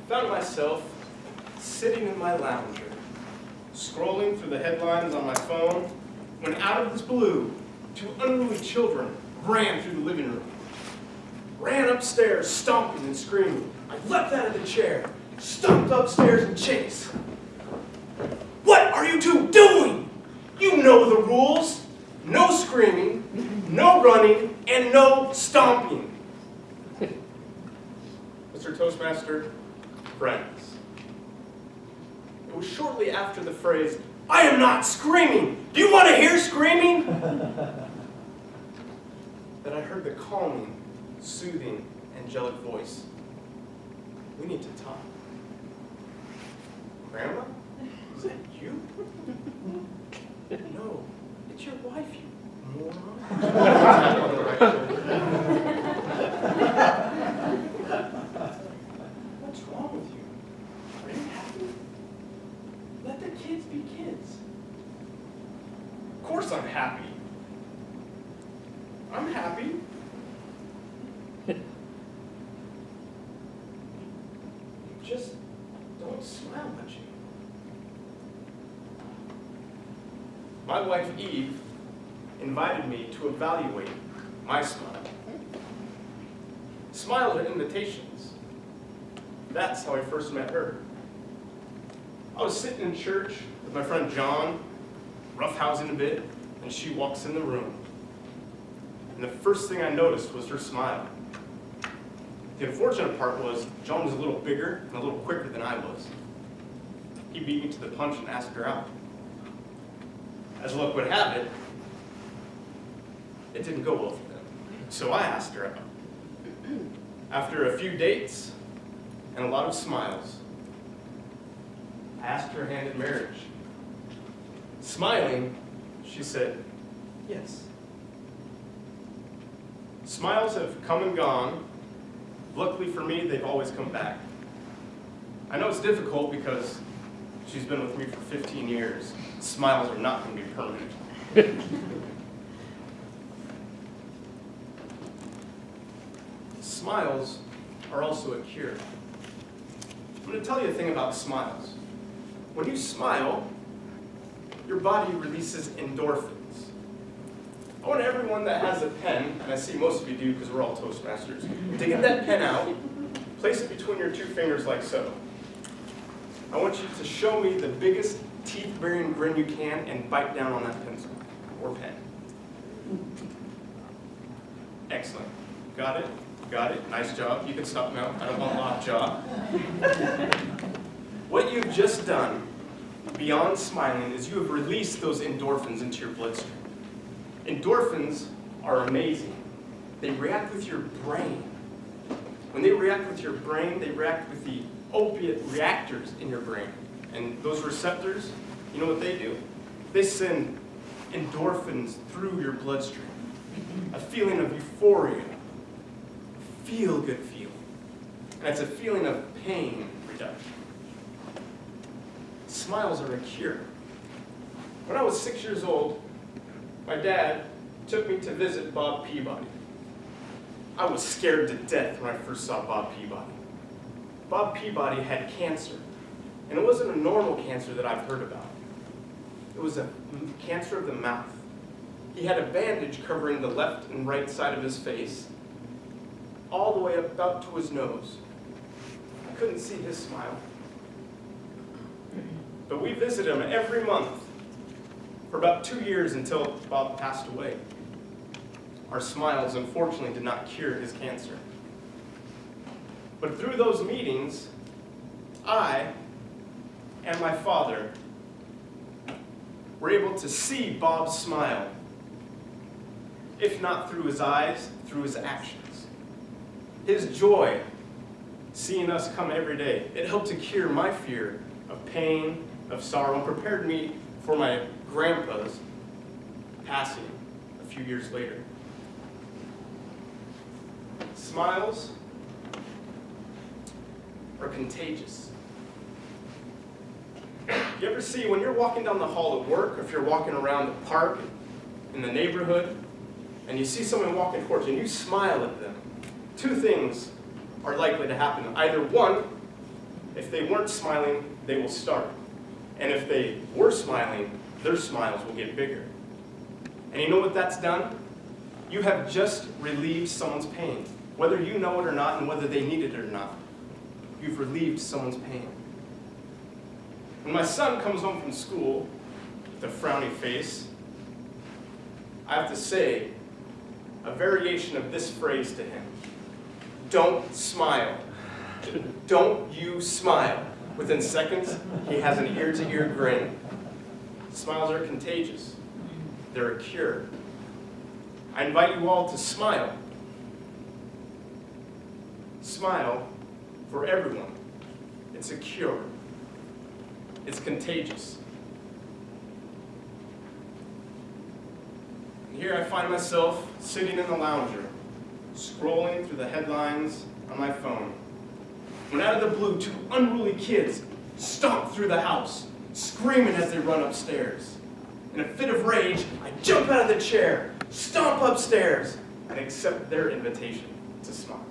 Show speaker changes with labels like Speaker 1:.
Speaker 1: found myself sitting in my lounger, scrolling through the headlines on my phone, when out of the blue, two unruly children ran through the living room. Ran upstairs, stomping and screaming. I leapt out of the chair, stomped upstairs and chased. What are you two doing? You know the rules. No screaming, no running, and no stomping. Mr. Toastmaster, friends. It was shortly after the phrase, "I am not screaming. Do you want to hear screaming?" that I heard the calming, soothing, angelic voice. "We need to talk." "Grandma? Is that you?" "No, it's your wife, you moron." On the right shoulder. "What's wrong with you? Are you happy? Let the kids be kids." "Of course I'm happy. I'm happy." "You just don't smile much." My wife, Eve, invited me to evaluate my smile. Smiles are invitations. That's how I first met her. I was sitting in church with my friend John, roughhousing a bit, and she walks in the room. And the first thing I noticed was her smile. The unfortunate part was John was a little bigger and a little quicker than I was. He beat me to the punch and asked her out. As luck would have it, it didn't go well for them. So I asked her out. After a few dates and a lot of smiles, I asked her hand in marriage. Smiling, she said, yes. Smiles have come and gone. Luckily for me, they've always come back. I know it's difficult because she's been with me for 15 years. Smiles are not going to be permanent. Smiles are also a cure. I'm going to tell you a thing about smiles. When you smile, your body releases endorphins. I want everyone that has a pen, and I see most of you do because we're all Toastmasters, to get that pen out, place it between your two fingers like so. I want you to show me the biggest teeth-baring grin you can and bite down on that pencil or pen. Excellent. Got it? Got it. Nice job. You can stop now. I don't want lockjaw. What you've just done, beyond smiling, is you have released those endorphins into your bloodstream. Endorphins are amazing. They react with your brain. When they react with your brain, they react with the opiate reactors in your brain. And those receptors, you know what they do? They send endorphins through your bloodstream. A feeling of euphoria, a feel-good feeling. And it's a feeling of pain reduction. Smiles are a cure. When I was 6 years old, my dad took me to visit Bob Peabody. I was scared to death when I first saw Bob Peabody. Bob Peabody had cancer, and it wasn't a normal cancer that I've heard about. It was a cancer of the mouth. He had a bandage covering the left and right side of his face, all the way up about to his nose. I couldn't see his smile. But we visited him every month for about 2 years until Bob passed away. Our smiles, unfortunately, did not cure his cancer. But through those meetings, I and my father were able to see Bob smile, if not through his eyes, through his actions. His joy, seeing us come every day, it helped to cure my fear of pain, of sorrow, and prepared me for my grandpa's passing a few years later. Smiles are contagious. You ever see when you're walking down the hall at work, or if you're walking around the park in the neighborhood, and you see someone walking towards you and you smile at them, two things are likely to happen. Either one, If they weren't smiling, they will start. And if they were smiling, their smiles will get bigger. And you know what that's done? You have just relieved someone's pain, whether you know it or not and whether they need it or not. You've relieved someone's pain. When my son comes home from school with a frowny face, I have to say a variation of this phrase to him. Don't smile. Don't you smile. Within seconds, he has an ear-to-ear grin. Smiles are contagious. They're a cure. I invite you all to smile. Smile for everyone. It's a cure. It's contagious. And here I find myself sitting in the lounge room, scrolling through the headlines on my phone, when out of the blue, two unruly kids stomp through the house, screaming as they run upstairs. In a fit of rage, I jump out of the chair, stomp upstairs, and accept their invitation to smile.